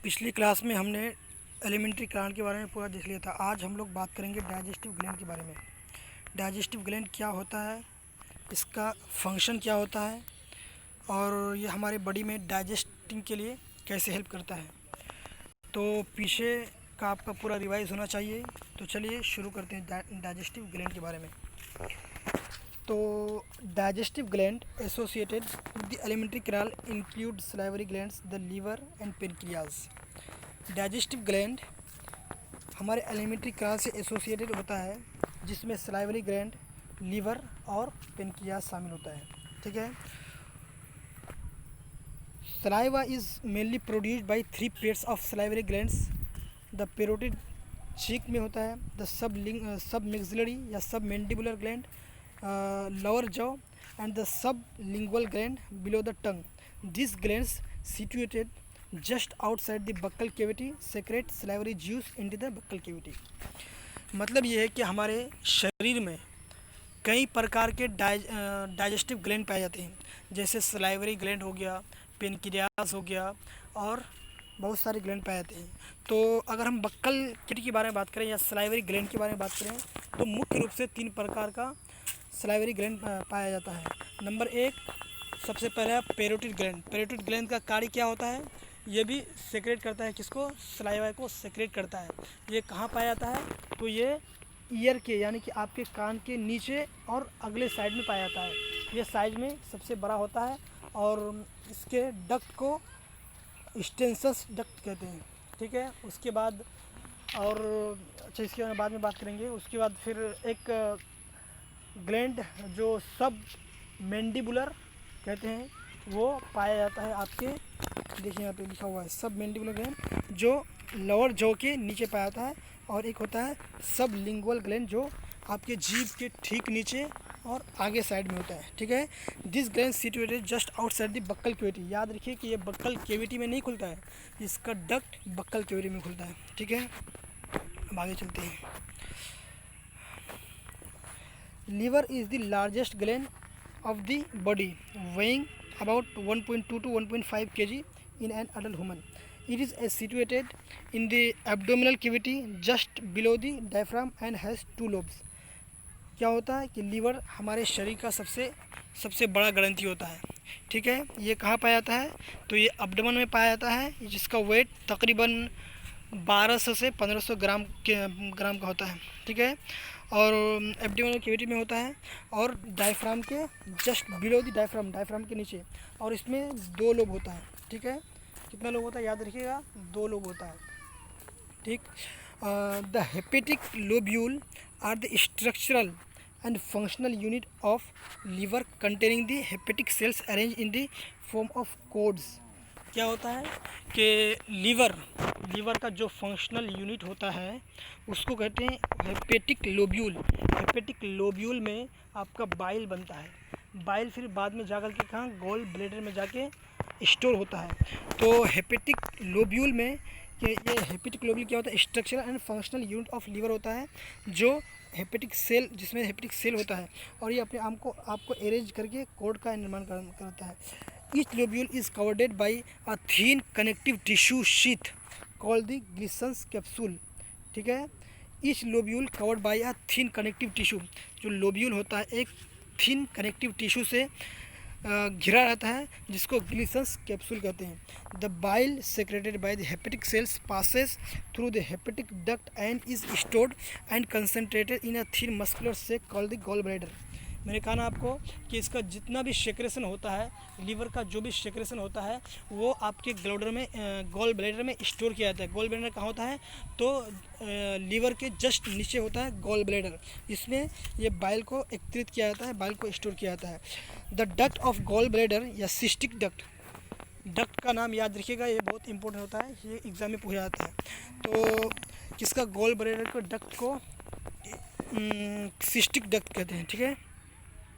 पिछली क्लास में हमने एलिमेंट्री कारण के बारे में पूरा देख लिया था। आज हम लोग बात करेंगे डाइजेस्टिव ग्लैंड के बारे में। डाइजेस्टिव ग्लैंड क्या होता है, इसका फंक्शन क्या होता है और ये हमारे बॉडी में डाइजेस्टिंग के लिए कैसे हेल्प करता है। तो पीछे का आपका पूरा रिवाइज होना चाहिए। तो चलिए शुरू करते हैं डाइजेस्टिव ग्लैंड के बारे में। तो digestive gland associated with the alimentary canal include salivary glands, the liver and pancreas. Digestive gland हमारे एलिमेंट्री कैनाल से एसोसिएटेड होता है, जिसमें सलाइवरी ग्लैंड, लीवर और पेनक्रियाज शामिल होता है। ठीक है। Saliva is mainly produced by 3 pairs of salivary glands. The parotid cheek में होता है, द सब मैक्सिलरी या submandibular gland, lower jaw, and the sublingual gland below the tongue. These glands situated just outside the buccal cavity secrete salivary juice into the buccal cavity. मतलब ये है कि हमारे शरीर में कई प्रकार के डाइजेस्टिव ग्लैंड पाए जाते हैं, जैसे सलाइवरी ग्लैंड हो गया, पेनक्रियास हो गया और बहुत सारे ग्लैंड पाए जाते हैं। तो अगर हम बक्कल कैविटी के बारे में बात करें या सलाइवरी ग्लैंड के बारे में बात करें तो मुख्य रूप से 3 प्रकार का सलाइवरी ग्लैंड पाया जाता है। नंबर 1 सबसे पहला पेरोटिड ग्लैंड। पेरोटिड ग्लैंड का कार्य क्या होता है, ये भी सेक्रेट करता है, किसको, सलाइवा को सेक्रेट करता है। ये कहाँ पाया जाता है, तो ये ईयर के यानी कि आपके कान के नीचे और अगले साइड में पाया जाता है। ये साइज में सबसे बड़ा होता है और इसके डक्ट को स्टेंसस डक्ट कहते हैं। ठीक है। उसके बाद और अच्छा, इसके बाद में बात करेंगे। उसके बाद फिर एक ग्लैंड जो सब मैंडिबुलर कहते हैं, वो पाया जाता है आपके, देखिए यहाँ पे लिखा हुआ है सब मैंडिबुलर ग्लैंड, जो लोअर जॉ के नीचे पाया जाता है। और एक होता है सब लिंगुअल ग्लैंड, जो आपके जीभ के ठीक नीचे और आगे साइड में होता है। ठीक है। This gland situated just outside the buccal cavity. याद रखिए कि ये बक्कल कैविटी में नहीं खुलता है, इसका डक्ट बक्कल कैविटी में खुलता है। ठीक है। अब आगे चलते हैं। Liver is the largest gland of the body, weighing about 1.2 to 1.5 kg in an adult human. It is situated in the abdominal cavity just below the diaphragm and has 2 lobes. क्या होता है कि लीवर हमारे शरीर का सबसे बड़ा ग्रंथि होता है। ठीक है। ये कहाँ पाया जाता है, तो ये अब्डोमेन में पाया जाता है, जिसका वेट तकरीबन 1200 से 1500 ग्राम का होता है। ठीक है। और एब्डोमिनल कैविटी में होता है और डायफ्राम के जस्ट बिलो द डायफ्राम के नीचे, और इसमें 2 लोब होता है। ठीक है। कितना लोब होता है, याद रखिएगा, 2 लोब होता है। ठीक। The hepatic lobule are the structural and functional unit of liver containing the hepatic cells arrange in the form of cords. क्या होता है कि लीवर का जो फंक्शनल यूनिट होता है उसको कहते हैं हेपेटिक लोब्यूल। हेपेटिक लोब्यूल में आपका बाइल बनता है। बाइल फिर बाद में जाकर के कहाँ, गॉल ब्लैडर में जाके स्टोर होता है। तो हेपेटिक लोब्यूल में ये हेपेटिक लोब्यूल क्या होता है, structural and functional unit of liver होता है, जो हेपेटिक सेल, जिसमें हेपेटिक सेल होता है, और ये अपने आपको अरेंज करके कोड का निर्माण करता है। Each lobule is covered by a thin connective tissue sheath called the Glisson's capsule. ठीक है। Each lobule covered by a thin connective tissue. जो लोब्यूल होता है एक thin connective tissue से घिरा रहता है, जिसको ग्लिसन्स कैप्सूल कहते हैं। The bile secreted by the hepatic cells passes through the hepatic duct and is stored and concentrated in a thin muscular sac called the gall bladder. मैंने कहा ना आपको कि इसका जितना भी सेक्रेशन होता है, लीवर का जो भी सेक्रेशन होता है, वो आपके गॉल ब्लैडर में स्टोर किया जाता है। गॉल ब्लैडर कहाँ होता है, तो लीवर के जस्ट नीचे होता है गॉल ब्लैडर। इसमें ये बाइल को एकत्रित किया जाता है, बाइल को स्टोर किया जाता है। The duct of gall bladder या सिस्टिक डक्ट का नाम याद रखिएगा, ये बहुत इंपॉर्टेंट होता है, ये एग्जाम में पूछा जाता है। तो किसका, गॉल ब्लैडर के डक्ट को सिस्टिक डक्ट कहते हैं। ठीक है।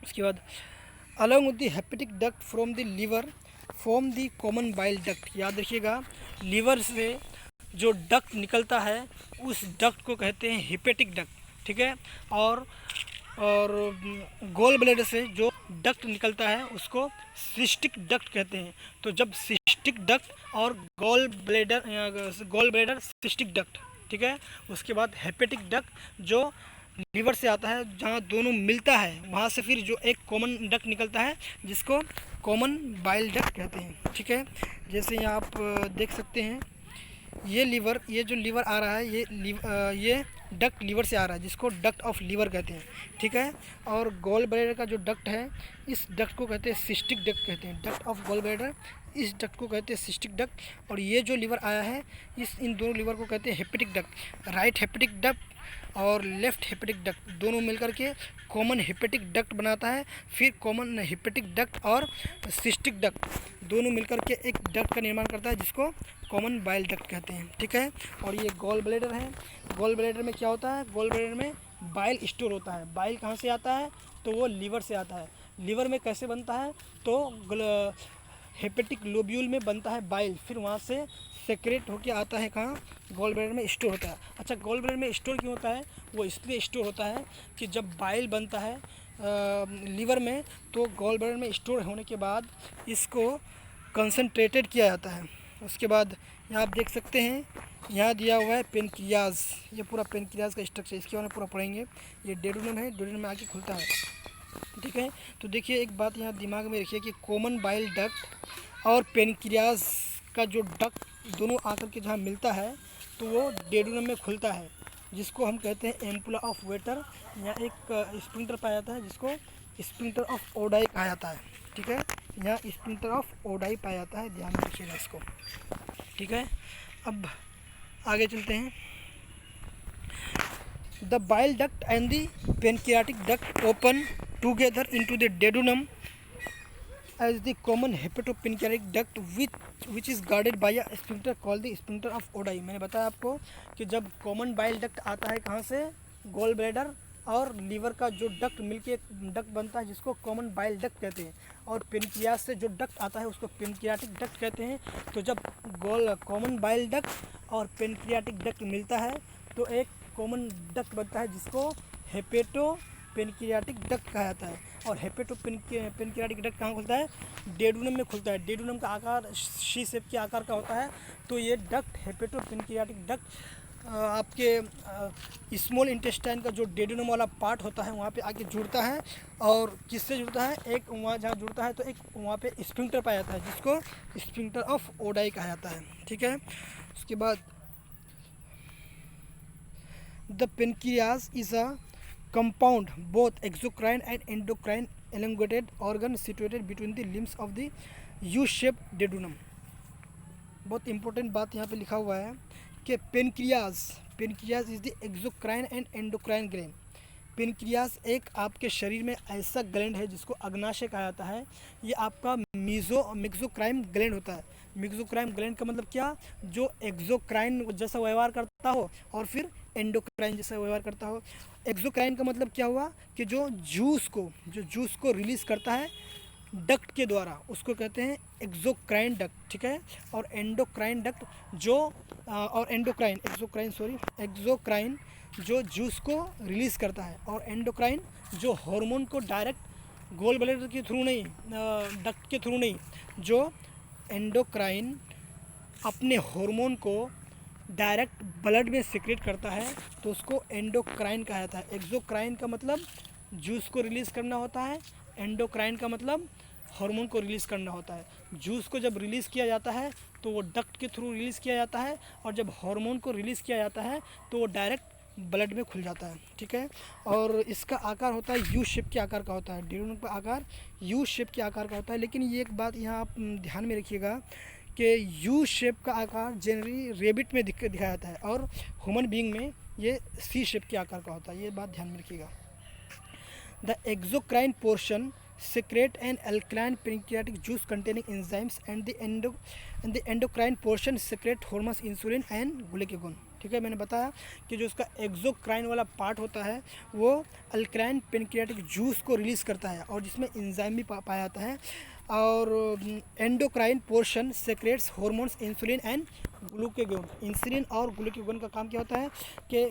उसके बाद along with the hepatic duct from the liver form the common bile duct. याद रखिएगा, लीवर से जो डक्ट निकलता है उस डक्ट को कहते हैं हेपेटिक डक्ट। ठीक है। और गॉल ब्लैडर से जो डक्ट निकलता है उसको सिस्टिक डक्ट कहते हैं। तो जब सिस्टिक डक्ट और गॉल ब्लेडर सिस्टिक डक्ट, ठीक है। उसके बाद हेपेटिक डक्ट जो लीवर से आता है, जहाँ दोनों मिलता है वहाँ से फिर जो एक कॉमन डक्ट निकलता है जिसको कॉमन बाइल डक्ट कहते हैं, ठीक है। जैसे यहाँ आप देख सकते हैं ये जो लीवर आ रहा है ये डक्ट लीवर से आ रहा है जिसको डक्ट ऑफ लीवर कहते हैं, ठीक है। और गॉल ब्लैडर का जो डक्ट है इस डक्ट को कहते हैं सिस्टिक डक्ट कहते हैं। डक्ट ऑफ गॉल ब्लैडर इस डक्ट को कहते हैं सिस्टिक डक्ट। और ये जो लीवर आया है इन दोनों लीवर को कहते हैं hepatic duct. Right hepatic duct और लेफ़्ट हेपेटिक डक्ट दोनों मिलकर के कॉमन हेपेटिक डक्ट बनाता है। फिर कॉमन हेपेटिक डक्ट और सिस्टिक डक्ट दोनों मिलकर के एक डक्ट का निर्माण करता है जिसको कॉमन बाइल डक्ट कहते हैं, ठीक है। और ये गॉल ब्लैडर है। गॉल ब्लैडर में क्या होता है, गॉल ब्लैडर में बाइल स्टोर होता है। बाइल कहाँ से आता है, तो वो लीवर से आता है। लीवर में कैसे बनता है, तो हेपेटिक लोब्यूल में बनता है बाइल, फिर वहाँ से सेक्रेट होके आता है कहाँ, गॉल ब्लैडर में स्टोर होता है। अच्छा, गॉल ब्लैडर में स्टोर क्यों होता है, वो इसलिए स्टोर होता है कि जब बाइल बनता है लीवर में तो गॉल ब्लैडर में स्टोर होने के बाद इसको कंसनट्रेटेड किया जाता है। उसके बाद यहाँ आप देख सकते हैं, यहाँ दिया हुआ है पेनक्रियाज। ये पूरा पेनक्रियाज का स्ट्रक्चर इसके बारे में पूरा पढ़ेंगे। ये डेडुनम है, डेडुनम में आके खुलता है, ठीक है। तो देखिए एक बात यहाँ दिमाग में रखिए कि कॉमन बाइल डक्ट और पेनक्रियाज का जो डक्ट दोनों आकर के जहाँ मिलता है तो वो डेडुनम में खुलता है जिसको हम कहते हैं एम्पुला ऑफ वेटर। यहाँ एक स्प्रिंटर पाया जाता है जिसको स्प्रिंटर ऑफ ओडाई कहा जाता है, ठीक है। यहाँ स्प्रिंटर ऑफ ओडाई पाया जाता है, ध्यान में रखिएगा इसको, ठीक है। अब आगे चलते हैं। The bile duct and the pancreatic duct open together into the duodenum as the common hepatopancreatic duct which is guarded by a sphincter called the sphincter of Odai। मैंने बताया आपको कि जब कॉमन बाइल डक्ट आता है कहाँ से, gall bladder और लीवर का जो डक्ट मिलके डक्ट बनता है जिसको कॉमन बाइल डक्ट कहते हैं। और पेनक्रियास से जो डक्ट आता है उसको पेनक्रियाटिक डक्ट कहते हैं। तो जब कॉमन बाइल डक्ट और पेनक्रियाटिक डक्ट मिलता है तो एक कॉमन डक्ट बनता है जिसको हेपेटो पेनक्रियाटिक डक्ट कहा जाता है। और हेपेटो पेनक्रियाटिक डक्ट कहाँ खुलता है, डेडुनम में खुलता है। डेडुनम का आकार शी शेप के आकार का होता है। तो ये डक्ट हेपेटो पेनक्रियाटिक डक्ट आपके स्मॉल इंटेस्टाइन का जो डेडुनम वाला पार्ट होता है वहाँ पे आके जुड़ता है। और किससे जुड़ता है, एक वहाँ जहाँ जुड़ता है तो एक वहाँ पे स्फिंक्टर पाया जाता है जिसको स्फिंक्टर ऑफ ओडाई कहा जाता है, ठीक है। उसके बाद the pancreas is a compound both exocrine and endocrine elongated organ situated between the limbs of the U-shaped dedunum। बहुत इंपॉर्टेंट बात यहाँ पे लिखा हुआ है कि pancreas is the exocrine and endocrine gland. Pancreas एक आपके शरीर में ऐसा ग्लैंड है जिसको अग्नाशय कहा जाता है। ये आपका मेक्सोक्राइन ग्लैंड होता है। मेक्सोक्राइन ग्लैंड का मतलब क्या, जो एक्सोक्राइन जैसा व्यवहार करता हो और फिर एंडोक्राइन जैसा व्यवहार करता हो। एक्सोक्राइन का मतलब क्या हुआ कि जो जूस को रिलीज़ करता है डक्ट के द्वारा उसको कहते हैं एक्सोक्राइन डक्ट, ठीक है। और एंडोक्राइन डक्ट एक्सोक्राइन जो जूस को रिलीज़ करता है, और एंडोक्राइन जो हार्मोन को डायरेक्ट गोल ब्लैडर के थ्रू नहीं, डक्ट के थ्रू नहीं, जो एंडोक्राइन अपने हार्मोन को डायरेक्ट ब्लड में सिक्रेट करता है तो उसको एंडोक्राइन कहा जाता है। एक्सोक्राइन का मतलब जूस को रिलीज़ करना होता है, एंडोक्राइन का मतलब हार्मोन को रिलीज़ करना होता है। जूस को जब रिलीज़ किया जाता है तो वो डक्ट के थ्रू रिलीज़ किया जाता है, और जब हार्मोन को रिलीज़ किया जाता है तो वो डायरेक्ट ब्लड में खुल जाता है, ठीक है। और इसका आकार होता है यू शेप के आकार का होता है। डेडुनम का आकार यू शेप के आकार का होता है। लेकिन ये एक बात यहाँ आप ध्यान में रखिएगा कि यू शेप का आकार जनरली रेबिट में दिखाया जाता है और ह्यूमन बीइंग में ये सी शेप के आकार का होता है। ये बात ध्यान में रखिएगा। The exocrine portion secrete an alkaline pancreatic juice containing enzymes and the endocrine portion secrete hormones insulin and glucagon, ठीक है। मैंने बताया कि जो उसका एक्सोक्राइन वाला पार्ट होता है वो अल्कलाइन पेनक्रियाटिक जूस को रिलीज़ करता है और जिसमें एंजाइम भी पाया जाता है। और endocrine portion secrets hormones insulin and glucagon. Insulin और ग्लूकेगोन का काम क्या होता है कि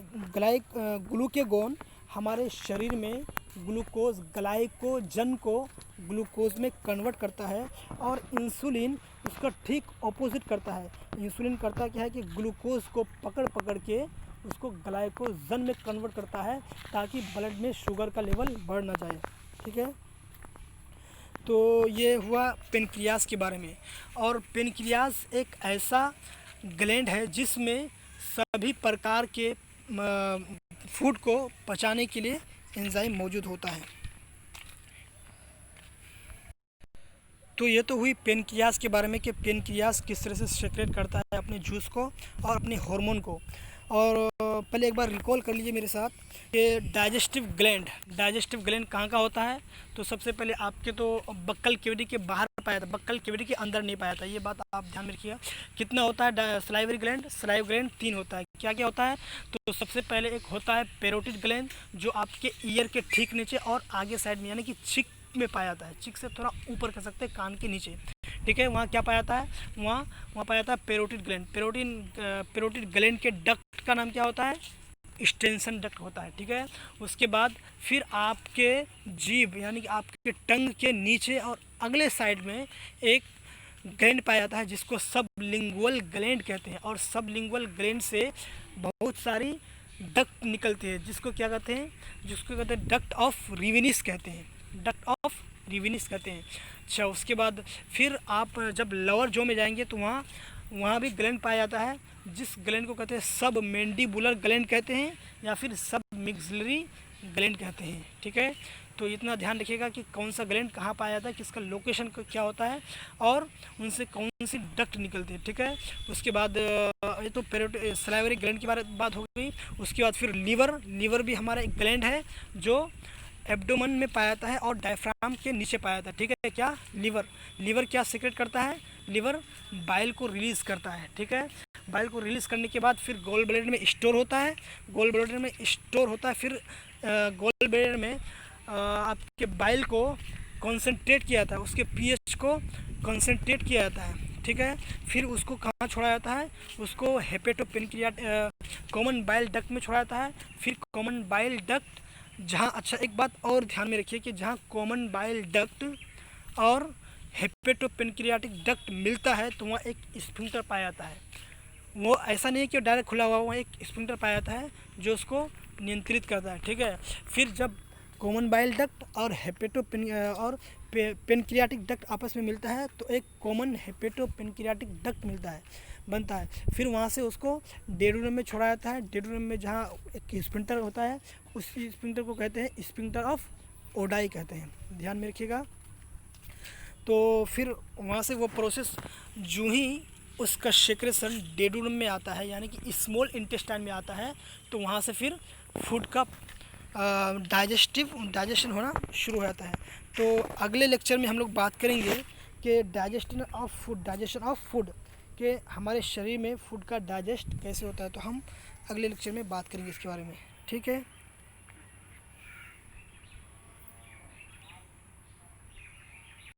ग्लूकेगोन हमारे शरीर में ग्लूकोज ग्लाइकोजन को ग्लूकोज में कन्वर्ट करता है, और इंसुलिन उसका ठीक ऑपोजिट करता है। इंसुलिन करता क्या है कि ग्लूकोज को पकड़ पकड़ के उसको ग्लाइकोजन में कन्वर्ट करता है, ताकि ब्लड में शुगर का लेवल बढ़ ना जाए। ठीक है, तो ये हुआ पेनक्रियास के बारे में। और पेनक्रियास एक ऐसा ग्लैंड है जिसमें सभी प्रकार के फूड को पचाने के लिए एंजाइम मौजूद होता है। तो ये तो हुई पेनक्रियास के बारे में कि पेनक्रियास किस तरह से सेक्रेट करता है अपने जूस को और अपने हार्मोन को। और पहले एक बार रिकॉल कर लीजिए मेरे साथ कि डाइजेस्टिव ग्लैंड कहाँ का होता है। तो सबसे पहले आपके तो बक्कल कैविटी के बाहर पाया था, बक्कल कैविटी के अंदर नहीं पाया था, ये बात आप ध्यान में रखिएगा। कितना होता है सलाइवरी ग्लैंड 3 होता है। क्या क्या होता है? तो सबसे पहले एक होता है पेरोटिड ग्लैंड, जो आपके ईयर के ठीक नीचे और आगे साइड में यानी कि चिक में पाया जाता है, चिक से थोड़ा ऊपर कह सकते हैं, कान के नीचे। ठीक है, वहाँ क्या पाया जाता है? वहाँ पाया जाता है पेरोटिड ग्लैंड। पेरोटिड ग्लैंड के डक्ट का नाम क्या होता है? एक्सटेंशन डक्ट होता है। ठीक है, उसके बाद फिर आपके जीभ यानी कि आपके टंग के नीचे और अगले साइड में एक ग्लैंड पाया जाता है जिसको सबलिंगुअल ग्लैंड कहते हैं। और सबलिंगुअल ग्लैंड से बहुत सारी डक्ट निकलती है, जिसको क्या कहते हैं? डक्ट ऑफ रिवेनिस कहते हैं, अच्छा, उसके बाद फिर आप जब लोअर जो में जाएंगे तो वहाँ भी ग्लैंड पाया जाता है, जिस ग्लैंड को कहते हैं सब मैंडिबुलर ग्लैंड कहते हैं या फिर सब मिक्सलरी ग्लैंड कहते हैं। ठीक है, तो इतना ध्यान रखिएगा कि कौन सा ग्लैंड कहाँ पाया जाता है, किसका लोकेशन क्या होता है और उनसे कौन सी डक्ट निकलती है। ठीक है, उसके बाद ये तो सलाइवरी ग्लैंड की बात हो गई। उसके बाद फिर लीवर भी हमारा एक ग्लैंड है जो एब्डोमेन में पाया जाता है और डायफ्राम के नीचे पाया जाता है। ठीक है, क्या लीवर क्या सीक्रेट करता है? लीवर बाइल को रिलीज़ करता है। ठीक है, बाइल को रिलीज़ करने के बाद फिर गोल ब्लैडर में स्टोर होता है, फिर गोल ब्लैडर में आपके बाइल को कॉन्सेंट्रेट किया जाता है, उसके पीएच को कॉन्सेंट्रेट किया जाता है। ठीक है, फिर उसको कहाँ छोड़ा जाता है? उसको हेपेटोपेनक्रियाट कॉमन बाइल डक्ट में छोड़ा जाता है। फिर कॉमन बाइल डक्ट जहाँ, अच्छा एक बात और ध्यान में रखिए कि जहाँ कॉमन बाइल डक्ट और हेपेटोपेनक्रियाटिक डक्ट मिलता है तो वहाँ एक स्फिंक्टर पाया जाता है। वो ऐसा नहीं है कि डायरेक्ट खुला हुआ, वहाँ एक स्फिंक्टर पाया जाता है जो उसको नियंत्रित करता है। ठीक है, फिर जब कॉमन बाइल डक्ट और पेनक्रियाटिक डक्ट आपस में मिलता है तो एक कॉमन हेपेटोपेनक्रियाटिक डक्ट बनता है। फिर वहाँ से उसको डेडूरम में छोड़ा जाता है। डेडूरम में जहाँ एक स्फिंक्टर होता है, उस स्फिंक्टर को कहते हैं स्फिंक्टर ऑफ ओडाई कहते हैं, ध्यान में रखिएगा। तो फिर वहाँ से वो प्रोसेस जो ही उसका सेक्रेशन डेडूरम में आता है यानी कि स्मॉल इंटेस्टाइन में आता है, तो वहाँ से फिर फूड का डाइजेशन होना शुरू हो जाता है। तो अगले लेक्चर में हम लोग बात करेंगे कि डाइजेशन ऑफ फूड कि हमारे शरीर में फूड का डाइजेस्ट कैसे होता है। तो हम अगले लेक्चर में बात करेंगे इसके बारे में। ठीक है।